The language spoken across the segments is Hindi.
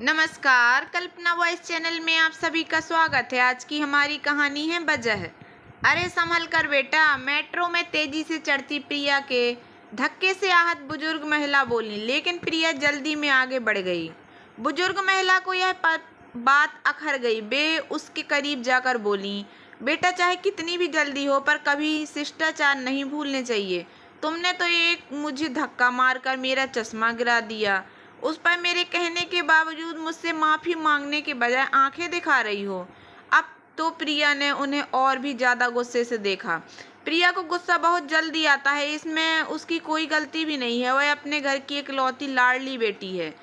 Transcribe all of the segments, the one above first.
नमस्कार, कल्पना वॉइस चैनल में आप सभी का स्वागत है। आज की हमारी कहानी है वजह। अरे संभल कर बेटा। मेट्रो में तेजी से चढ़ती प्रिया के धक्के से आहत बुजुर्ग महिला बोली, लेकिन प्रिया जल्दी में आगे बढ़ गई। बुजुर्ग महिला को यह बात अखर गई। वे उसके करीब जाकर बोली, बेटा चाहे कितनी भी जल्दी हो पर कभी शिष्टाचार नहीं भूलने चाहिए। तुमने तो एक मुझे धक्का मारकर मेरा चश्मा गिरा दिया, उस पर मेरे कहने के बावजूद मुझसे माफ़ी मांगने के बजाय आंखें दिखा रही हो। अब तो प्रिया ने उन्हें और भी ज़्यादा गुस्से से देखा। प्रिया को गुस्सा बहुत जल्दी आता है, इसमें उसकी कोई गलती भी नहीं है। वह अपने घर की इकलौती लाडली बेटी है,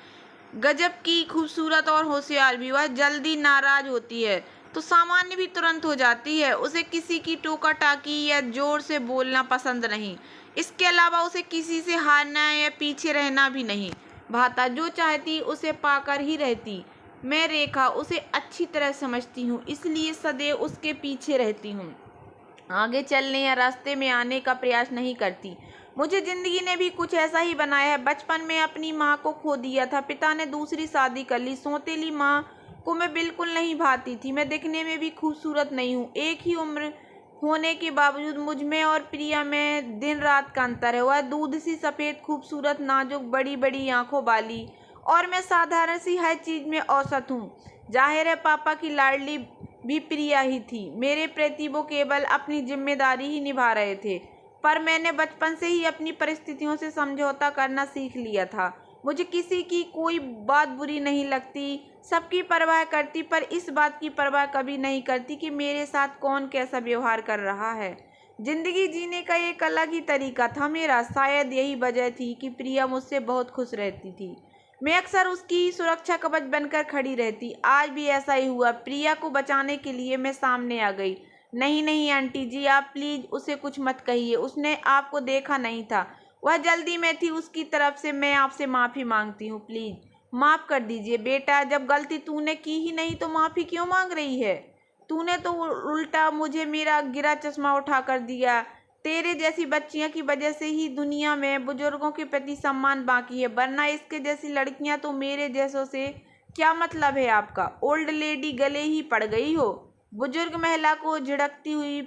गजब की खूबसूरत और होशियार भी। वह जल्दी नाराज होती है तो सामान्य भी तुरंत हो जाती है। उसे किसी की टोका टाकी या जोर से बोलना पसंद नहीं। इसके अलावा उसे किसी से हारना या पीछे रहना भी नहीं भाता। जो चाहती उसे पाकर ही रहती। मैं रेखा उसे अच्छी तरह समझती हूँ, इसलिए सदैव उसके पीछे रहती हूँ। आगे चलने या रास्ते में आने का प्रयास नहीं करती। मुझे जिंदगी ने भी कुछ ऐसा ही बनाया है। बचपन में अपनी माँ को खो दिया था, पिता ने दूसरी शादी कर ली। सौतेली माँ को मैं बिल्कुल नहीं भाती थी। मैं दिखने में भी खूबसूरत नहीं हूँ। एक ही उम्र होने के बावजूद मुझ में और प्रिया में दिन रात का अंतर है। वह दूध सी सफ़ेद, खूबसूरत, नाजुक, बड़ी बड़ी आंखों वाली, और मैं साधारण सी हर चीज़ में औसत हूँ। जाहिर है पापा की लाडली भी प्रिया ही थी। मेरे प्रति वो केवल अपनी जिम्मेदारी ही निभा रहे थे, पर मैंने बचपन से ही अपनी परिस्थितियों से समझौता करना सीख लिया था। मुझे किसी की कोई बात बुरी नहीं लगती, सबकी परवाह करती, पर इस बात की परवाह कभी नहीं करती कि मेरे साथ कौन कैसा व्यवहार कर रहा है। जिंदगी जीने का एक अलग ही तरीका था मेरा। शायद यही वजह थी कि प्रिया मुझसे बहुत खुश रहती थी। मैं अक्सर उसकी सुरक्षा कवच बनकर खड़ी रहती। आज भी ऐसा ही हुआ। प्रिया को बचाने के लिए मैं सामने आ गई। नहीं नहीं आंटी जी, आप प्लीज़ उसे कुछ मत कहिए। उसने आपको देखा नहीं था, वह जल्दी में थी। उसकी तरफ से मैं आपसे माफ़ी मांगती हूँ। प्लीज़ माफ़ कर दीजिए बेटा। जब गलती तूने की ही नहीं तो माफ़ी क्यों मांग रही है? तूने तो उल्टा मुझे मेरा गिरा चश्मा उठा कर दिया। तेरे जैसी बच्चियों की वजह से ही दुनिया में बुजुर्गों के प्रति सम्मान बाकी है, वरना इसके जैसी लड़कियां तो मेरे जैसों से क्या मतलब है आपका? ओल्ड लेडी गले ही पड़ गई हो। बुजुर्ग महिला को झिड़कती हुई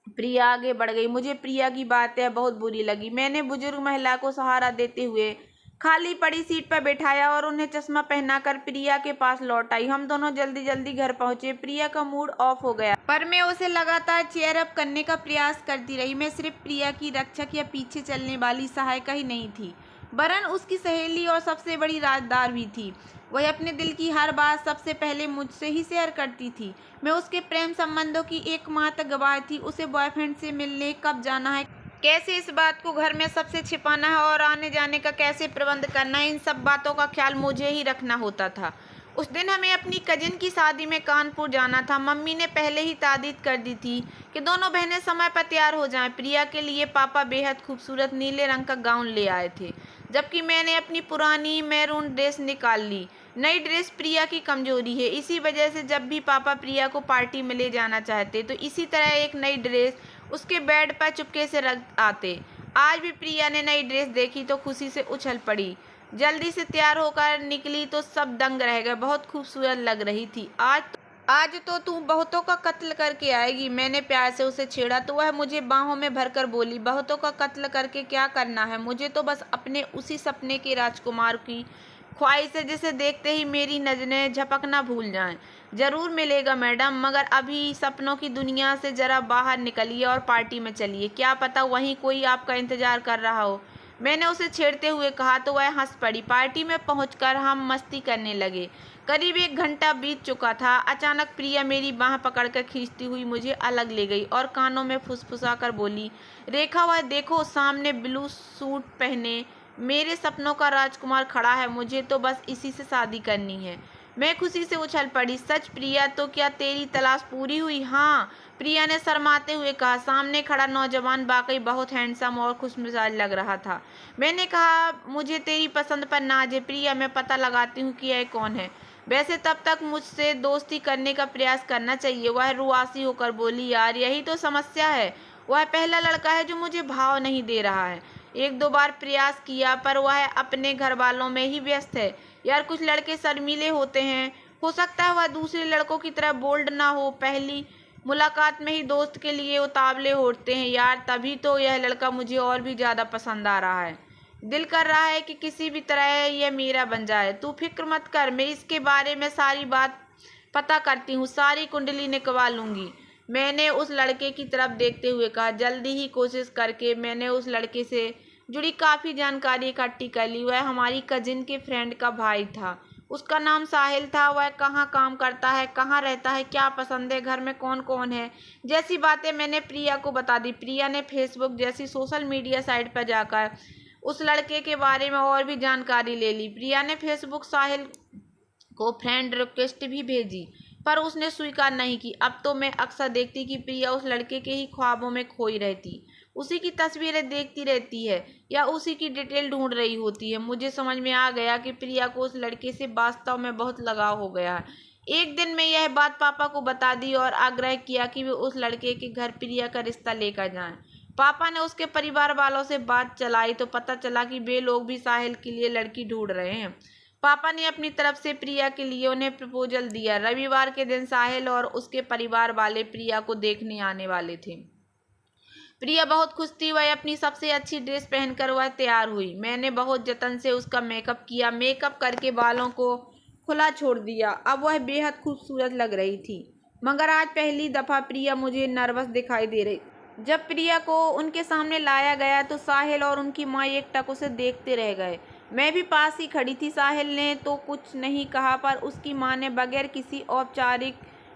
प्रिया आगे बढ़ गई। मुझे प्रिया की बातें बहुत बुरी लगी। मैंने बुजुर्ग महिला को सहारा देते हुए खाली पड़ी सीट पर बैठाया और उन्हें चश्मा पहनाकर प्रिया के पास लौट आई। हम दोनों जल्दी जल्दी घर पहुंचे। प्रिया का मूड ऑफ हो गया, पर मैं उसे लगातार चेयर अप करने का प्रयास करती रही। मैं सिर्फ प्रिया की रक्षक या पीछे चलने वाली सहायिका ही नहीं थी, वरन उसकी सहेली और सबसे बड़ी राजदार भी थी। वह अपने दिल की हर बात सबसे पहले मुझसे ही शेयर करती थी। मैं उसके प्रेम संबंधों की एकमात्र गवाह थी। उसे बॉयफ्रेंड से मिलने कब जाना है, कैसे इस बात को घर में सबसे छिपाना है और आने जाने का कैसे प्रबंध करना है, इन सब बातों का ख्याल मुझे ही रखना होता था। उस दिन हमें अपनी कजिन की शादी में कानपुर जाना था। मम्मी ने पहले ही ताकीद कर दी थी कि दोनों बहनें समय पर तैयार हो जाएं। प्रिया के लिए पापा बेहद खूबसूरत नीले रंग का गाउन ले आए थे, जबकि मैंने अपनी पुरानी मैरून ड्रेस निकाल ली। नई ड्रेस प्रिया की कमजोरी है, इसी वजह से जब भी पापा प्रिया को पार्टी में ले जाना चाहते तो इसी तरह एक नई ड्रेस उसके बेड पर चुपके से रख आते। आज भी प्रिया ने नई ड्रेस देखी तो खुशी से उछल पड़ी। जल्दी से तैयार होकर निकली तो सब दंग रह गए। बहुत खूबसूरत लग रही थी। आज तो तू बहुतों का कत्ल करके आएगी। मैंने प्यार से उसे छेड़ा तो वह मुझे बाहों में भरकर बोली, बहुतों का कत्ल करके क्या करना है? मुझे तो बस अपने उसी सपने के राजकुमार की ख्वाहिश है जिसे देखते ही मेरी नजरें झपकना भूल जाएं। जरूर मिलेगा मैडम, मगर अभी सपनों की दुनिया से जरा बाहर निकलिए और पार्टी में चलिए। क्या पता वहीं कोई आपका इंतजार कर रहा हो। मैंने उसे छेड़ते हुए कहा तो वह हंस पड़ी। पार्टी में पहुंचकर हम मस्ती करने लगे। करीब 1 घंटा बीत चुका था। अचानक प्रिया मेरी बाह पकड़कर खींचती हुई मुझे अलग ले गई और कानों में फुसफुसा कर बोली, रेखा वह देखो सामने ब्लू सूट पहने मेरे सपनों का राजकुमार खड़ा है। मुझे तो बस इसी से शादी करनी है। मैं खुशी से उछल पड़ी। सच प्रिया, तो क्या तेरी तलाश पूरी हुई? हाँ, प्रिया ने शर्माते हुए कहा। सामने खड़ा नौजवान वाकई बहुत हैंडसम और खुशमिजाज लग रहा था। मैंने कहा, मुझे तेरी पसंद पर नाज है प्रिया, मैं पता लगाती हूँ कि यह कौन है। वैसे तब तक मुझसे दोस्ती करने का प्रयास करना चाहिए। वह रुआसी होकर बोली, यार यही तो समस्या है। वह पहला लड़का है जो मुझे भाव नहीं दे रहा है। एक दो बार प्रयास किया पर वह अपने घर वालों में ही व्यस्त है। यार कुछ लड़के शर्मीले होते हैं, हो सकता है वह दूसरे लड़कों की तरह बोल्ड ना हो, पहली मुलाकात में ही दोस्त के लिए उतावले होते हैं यार, तभी तो यह लड़का मुझे और भी ज़्यादा पसंद आ रहा है। दिल कर रहा है कि किसी भी तरह यह मेरा बन जाए। तू फिक्र मत कर, मैं इसके बारे में सारी बात पता करती हूँ, सारी कुंडली निकलवा लूँगी। मैंने उस लड़के की तरफ देखते हुए कहा। जल्दी ही कोशिश करके मैंने उस लड़के से जुड़ी काफ़ी जानकारी इकट्ठी कर ली। वह हमारी कजिन के फ्रेंड का भाई था। उसका नाम साहिल था। वह कहाँ काम करता है, कहाँ रहता है, क्या पसंद है, घर में कौन कौन है, जैसी बातें मैंने प्रिया को बता दी। प्रिया ने फेसबुक जैसी सोशल मीडिया साइट पर जाकर उस लड़के के बारे में और भी जानकारी ले ली। प्रिया ने फेसबुक साहिल को फ्रेंड रिक्वेस्ट भी भेजी पर उसने स्वीकार नहीं की। अब तो मैं अक्सर देखती कि प्रिया उस लड़के के ही ख्वाबों में खोई रहती, उसी की तस्वीरें देखती रहती है या उसी की डिटेल ढूंढ रही होती है। मुझे समझ में आ गया कि प्रिया को उस लड़के से वास्तव में बहुत लगाव हो गया है। एक दिन मैं यह बात पापा को बता दी और आग्रह किया कि वे उस लड़के के घर प्रिया का रिश्ता लेकर जाएं। पापा ने उसके परिवार वालों से बात चलाई तो पता चला कि वे लोग भी साहिल के लिए लड़की ढूंढ रहे हैं। पापा ने अपनी तरफ से प्रिया के लिए उन्हें प्रपोजल दिया। रविवार के दिन साहिल और उसके परिवार वाले प्रिया को देखने आने वाले थे। प्रिया बहुत खुश थी। वह अपनी सबसे अच्छी ड्रेस पहनकर वह तैयार हुई। मैंने बहुत जतन से उसका मेकअप किया, मेकअप करके बालों को खुला छोड़ दिया। अब वह बेहद खूबसूरत लग रही थी। मगर आज पहली दफ़ा प्रिया मुझे नर्वस दिखाई दे रही। जब प्रिया को उनके सामने लाया गया तो साहिल और उनकी माँ एकटक उसे देखते रह गए। मैं भी पास ही खड़ी थी। साहिल ने तो कुछ नहीं कहा पर उसकी माँ ने बगैर किसी औपचारिक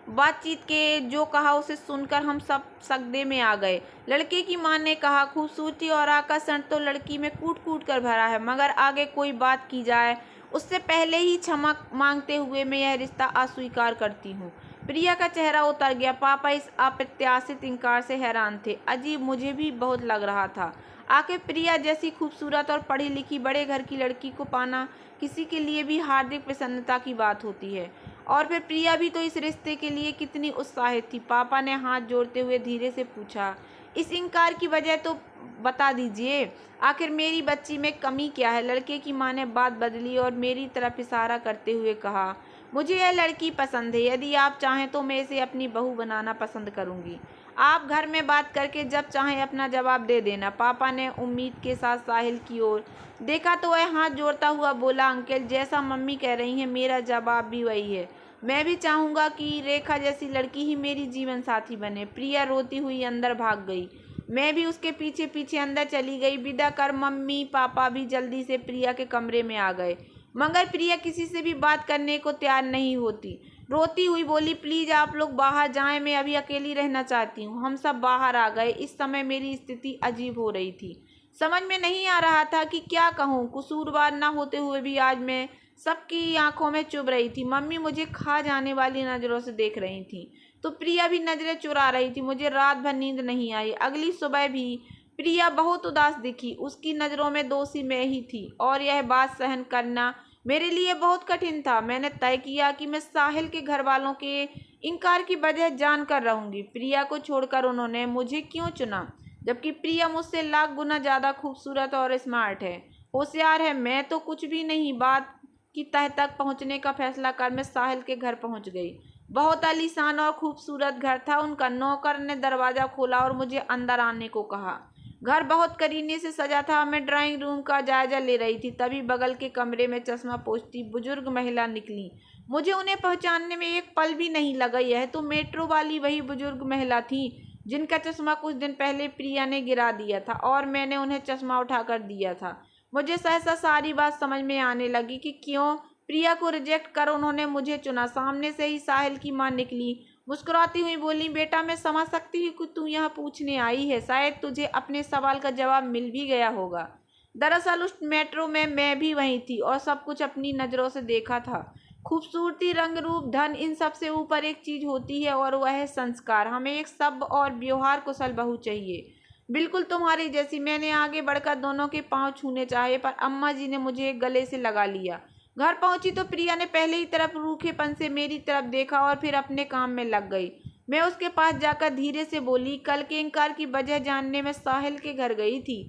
बातचीत के जो कहा उसे सुनकर हम सब सजदे में आ गए। लड़के की माँ ने कहा, खूबसूरती और आकर्षण तो लड़की में कूट कूट कर भरा है, मगर आगे कोई बात की जाए उससे पहले ही क्षमा मांगते हुए मैं यह रिश्ता अस्वीकार करती हूँ। प्रिया का चेहरा उतर गया। पापा इस अप्रत्याशित इनकार से हैरान थे। अजीब, मुझे भी बहुत लग रहा था। आखिर प्रिया जैसी खूबसूरत और पढ़ी लिखी बड़े घर की लड़की को पाना किसी के लिए भी हार्दिक प्रसन्नता की बात होती है। और फिर प्रिया भी तो इस रिश्ते के लिए कितनी उत्साहित थी। पापा ने हाथ जोड़ते हुए धीरे से पूछा, इस इनकार की वजह तो बता दीजिए, आखिर मेरी बच्ची में कमी क्या है। लड़के की माँ ने बात बदली और मेरी तरफ इशारा करते हुए कहा, मुझे यह लड़की पसंद है। यदि आप चाहें तो मैं इसे अपनी बहू बनाना पसंद करूंगी। आप घर में बात करके जब चाहें अपना जवाब दे देना। पापा ने उम्मीद के साथ साहिल की ओर देखा तो वह हाथ जोड़ता हुआ बोला, अंकल जैसा मम्मी कह रही हैं मेरा जवाब भी वही है। मैं भी चाहूँगा कि रेखा जैसी लड़की ही मेरी जीवन साथी बने। प्रिया रोती हुई अंदर भाग गई। मैं भी उसके पीछे पीछे अंदर चली गई। विदा कर मम्मी पापा भी जल्दी से प्रिया के कमरे में आ गए, मगर प्रिया किसी से भी बात करने को तैयार नहीं होती। रोती हुई बोली, प्लीज़ आप लोग बाहर जाएं, मैं अभी अकेली रहना चाहती हूँ। हम सब बाहर आ गए। इस समय मेरी स्थिति अजीब हो रही थी। समझ में नहीं आ रहा था कि क्या कहूँ। कसूरवार न होते हुए भी आज मैं सबकी आंखों में चुभ रही थी। मम्मी मुझे खा जाने वाली नज़रों से देख रही थी तो प्रिया भी नज़रें चुरा रही थी। मुझे रात भर नींद नहीं आई। अगली सुबह भी प्रिया बहुत उदास दिखी। उसकी नज़रों में दोषी मैं ही थी और यह बात सहन करना मेरे लिए बहुत कठिन था। मैंने तय किया कि मैं साहिल के घर वालों के इनकार की वजह जानकर रहूंगी। प्रिया को छोड़कर उन्होंने मुझे क्यों चुना, जबकि प्रिया मुझसे लाख गुना ज़्यादा खूबसूरत और स्मार्ट है, होशियार है। मैं तो कुछ भी नहीं। बात की तह तक पहुंचने का फैसला कर मैं साहिल के घर पहुंच गई। बहुत आलीशान और खूबसूरत घर था उनका। नौकर ने दरवाज़ा खोला और मुझे अंदर आने को कहा। घर बहुत करीने से सजा था। मैं ड्राइंग रूम का जायजा ले रही थी, तभी बगल के कमरे में चश्मा पोंछती बुजुर्ग महिला निकली। मुझे उन्हें पहचानने में एक पल भी नहीं लगा। यह तो मेट्रो वाली वही बुजुर्ग महिला थी जिनका चश्मा कुछ दिन पहले प्रिया ने गिरा दिया था और मैंने उन्हें चश्मा उठाकर दिया था। मुझे सहसा सारी बात समझ में आने लगी कि क्यों प्रिया को रिजेक्ट कर उन्होंने मुझे चुना। सामने से ही साहिल की माँ निकली। मुस्कुराती हुई बोली, बेटा मैं समझ सकती हूँ कि तू यहाँ पूछने आई है। शायद तुझे अपने सवाल का जवाब मिल भी गया होगा। दरअसल उस मेट्रो में मैं भी वहीं थी और सब कुछ अपनी नज़रों से देखा था। खूबसूरती, रंग रूप, धन, इन सब से ऊपर एक चीज़ होती है और वह है संस्कार। हमें एक सभ्य और व्यवहार कुशल बहू चाहिए, बिल्कुल तुम्हारी जैसी। मैंने आगे बढ़कर दोनों के पांव छूने चाहे पर अम्मा जी ने मुझे गले से लगा लिया। घर पहुंची तो प्रिया ने पहले ही तरफ रूखेपन से मेरी तरफ देखा और फिर अपने काम में लग गई। मैं उसके पास जाकर धीरे से बोली, कल के इनकार की वजह जानने में साहिल के घर गई थी।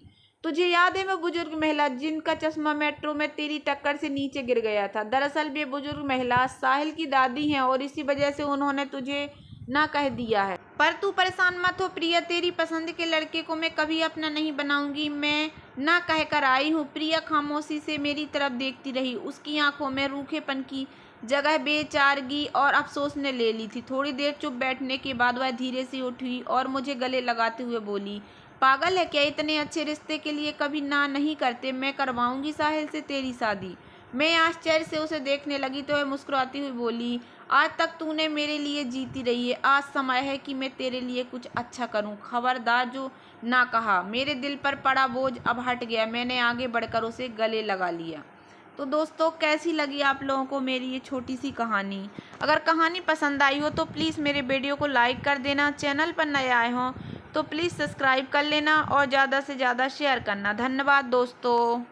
तुझे याद है वो बुजुर्ग महिला जिनका चश्मा मेट्रो में तेरी टक्कर से नीचे गिर गया था? दरअसल वे बुजुर्ग महिला साहिल की दादी हैं और इसी वजह से उन्होंने तुझे ना कह दिया है। पर तू परेशान मत हो प्रिया, तेरी पसंद के लड़के को मैं कभी अपना नहीं बनाऊंगी। मैं ना कह कर आई हूँ। प्रिया खामोशी से मेरी तरफ देखती रही। उसकी आंखों में रूखेपन की जगह बेचारगी और अफसोस ने ले ली थी। थोड़ी देर चुप बैठने के बाद वह धीरे से उठी और मुझे गले लगाते हुए बोली, पागल है क्या? इतने अच्छे रिश्ते के लिए कभी ना नहीं करते। मैं करवाऊंगी साहिल से तेरी शादी। मैं आश्चर्य से उसे देखने लगी तो वह मुस्कुराती हुई बोली, आज तक तूने मेरे लिए जीती रही है, आज समय है कि मैं तेरे लिए कुछ अच्छा करूं। खबरदार जो ना कहा। मेरे दिल पर पड़ा बोझ अब हट गया। मैंने आगे बढ़कर उसे गले लगा लिया। तो दोस्तों, कैसी लगी आप लोगों को मेरी ये छोटी सी कहानी? अगर कहानी पसंद आई हो तो प्लीज़ मेरे वीडियो को लाइक कर देना। चैनल पर नए आए हों तो प्लीज़ सब्सक्राइब कर लेना और ज़्यादा से ज़्यादा शेयर करना। धन्यवाद दोस्तों।